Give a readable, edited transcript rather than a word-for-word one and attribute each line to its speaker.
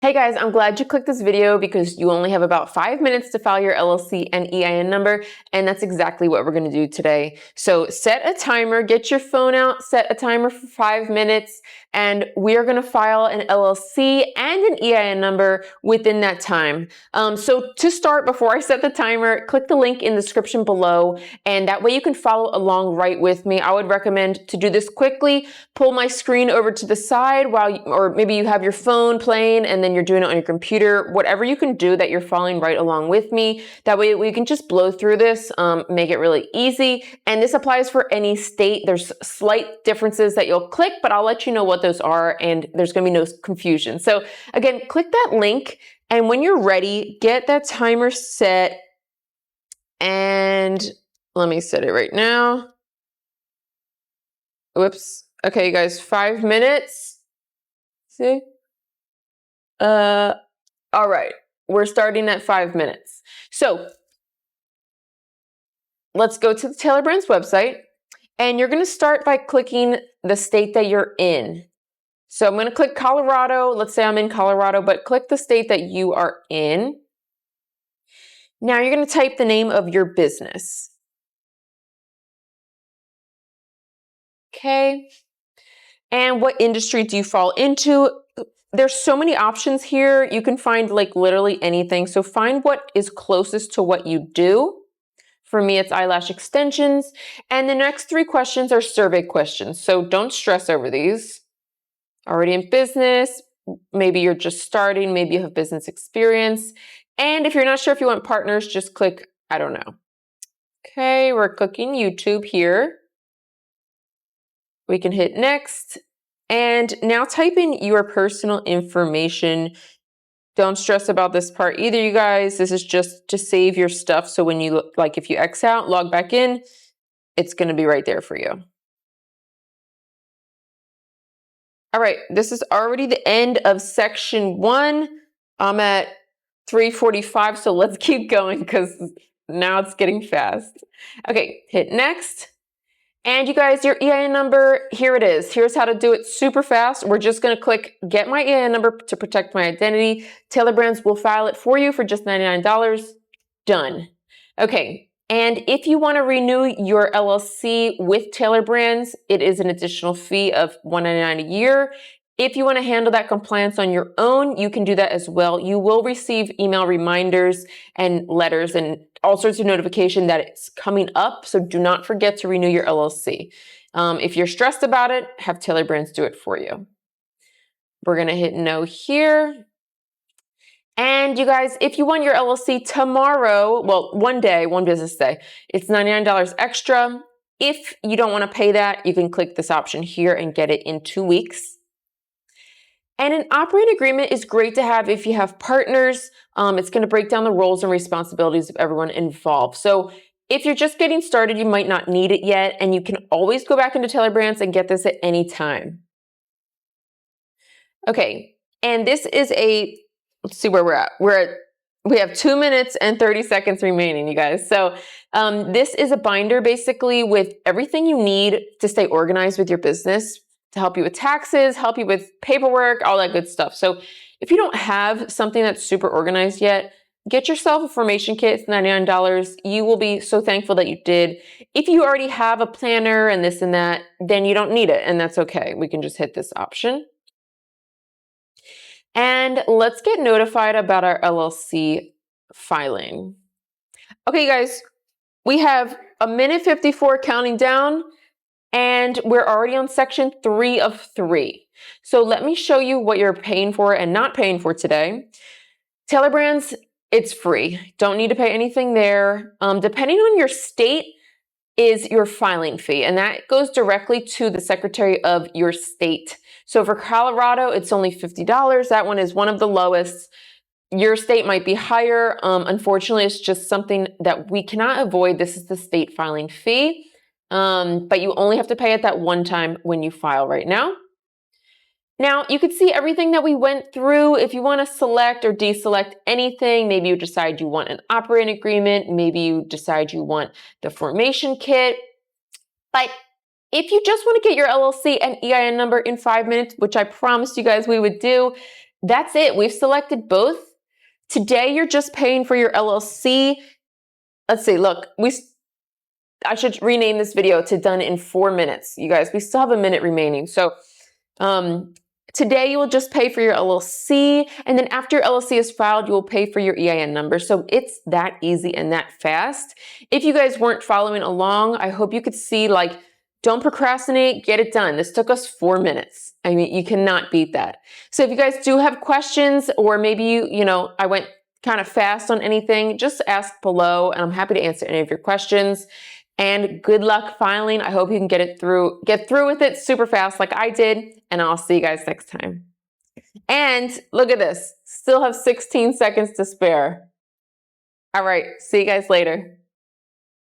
Speaker 1: Hey guys, I'm glad you clicked this video because you only have about 5 minutes to file your LLC and EIN number, and that's exactly what we're going to do today. So set a timer, get your phone out, set a timer for 5 minutes, and we are going to file an LLC and an EIN number within that time. So to start, before I set the timer, click the link in the description below, and that way you can follow along right with me. I would recommend to do this quickly. Pull my screen over to the side or maybe you have your phone playing and then you're doing it on your computer, whatever you can do that you're following right along with me. That way we can just blow through this, make it really easy. And this applies for any state. There's slight differences that you'll click, but I'll let you know what those are and there's gonna be no confusion. So again, click that link and when you're ready, get that timer set and let me set it right now. Whoops. Okay, you guys, 5 minutes. See? All right, we're starting at 5 minutes. So let's go to the Taylor Brands website and you're gonna start by clicking the state that you're in. So I'm gonna click Colorado. Let's say I'm in Colorado, but click the state that you are in. Now you're gonna type the name of your business. Okay. And what industry do you fall into? There's so many options here. You can find like literally anything. So find what is closest to what you do. For me, it's eyelash extensions. And the next 3 questions are survey questions. So don't stress over these. Already in business, maybe you're just starting, maybe you have business experience. And if you're not sure if you want partners, just click, I don't know. Okay, we're clicking YouTube here. We can hit next. And now type in your personal information. Don't stress about this part either, you guys. This is just to save your stuff. So when you like, if you X out, log back in, it's going to be right there for you. All right, this is already the end of section 1. I'm at 3:45, so let's keep going because now it's getting fast. Okay, hit next. And you guys, your EIN number, here it is. Here's how to do it super fast. We're just gonna click get my EIN number to protect my identity. Taylor Brands will file it for you for just $99. Done. Okay, and if you wanna renew your LLC with Taylor Brands, it is an additional fee of $199 a year. If you wanna handle that compliance on your own, you can do that as well. You will receive email reminders and letters and all sorts of notification that it's coming up. So do not forget to renew your LLC. If you're stressed about it, have Taylor Brands do it for you. We're gonna hit no here. And you guys, if you want your LLC tomorrow, well, one day, one business day, it's $99 extra. If you don't wanna pay that, you can click this option here and get it in 2 weeks. And an operating agreement is great to have if you have partners. It's going to break down the roles and responsibilities of everyone involved. So if you're just getting started, you might not need it yet, and you can always go back into Taylor Brands and get this at any time. Okay, and this is let's see where we're at. We have 2 minutes and 30 seconds remaining, you guys. So this is a binder basically with everything you need to stay organized with your business, to help you with taxes, help you with paperwork, all that good stuff. So if you don't have something that's super organized yet, get yourself a formation kit. It's $99. You will be so thankful that you did. If you already have a planner and this and that, then you don't need it, and that's okay. We can just hit this option. And let's get notified about our LLC filing. Okay, you guys, we have 1:54 counting down. And we're already on section 3 of 3. So let me show you what you're paying for and not paying for today. Taylor Brands, it's free. Don't need to pay anything there. Depending on your state is your filing fee, and that goes directly to the secretary of your state. So for Colorado, it's only $50. That one is one of the lowest. Your state might be higher. Unfortunately, it's just something that we cannot avoid. This is the state filing fee. But you only have to pay it that one time when you file right now. Now, you can see everything that we went through. If you want to select or deselect anything, maybe you decide you want an operating agreement, maybe you decide you want the formation kit. But if you just want to get your LLC and EIN number in 5 minutes, which I promised you guys we would do, That's it. We've selected both. Today, you're just paying for your LLC. Let's see, look, I should rename this video to done in 4 minutes. You guys, we still have a minute remaining. So today you will just pay for your LLC, and then after your LLC is filed, you will pay for your EIN number. So it's that easy and that fast. If you guys weren't following along, I hope you could see, like, don't procrastinate, get it done. This took us 4 minutes. I mean, you cannot beat that. So if you guys do have questions, or maybe I went kind of fast on anything, just ask below, and I'm happy to answer any of your questions. And good luck filing. I hope you can get through with it super fast like I did, and I'll see you guys next time. And look at this, still have 16 seconds to spare. All right, see you guys later.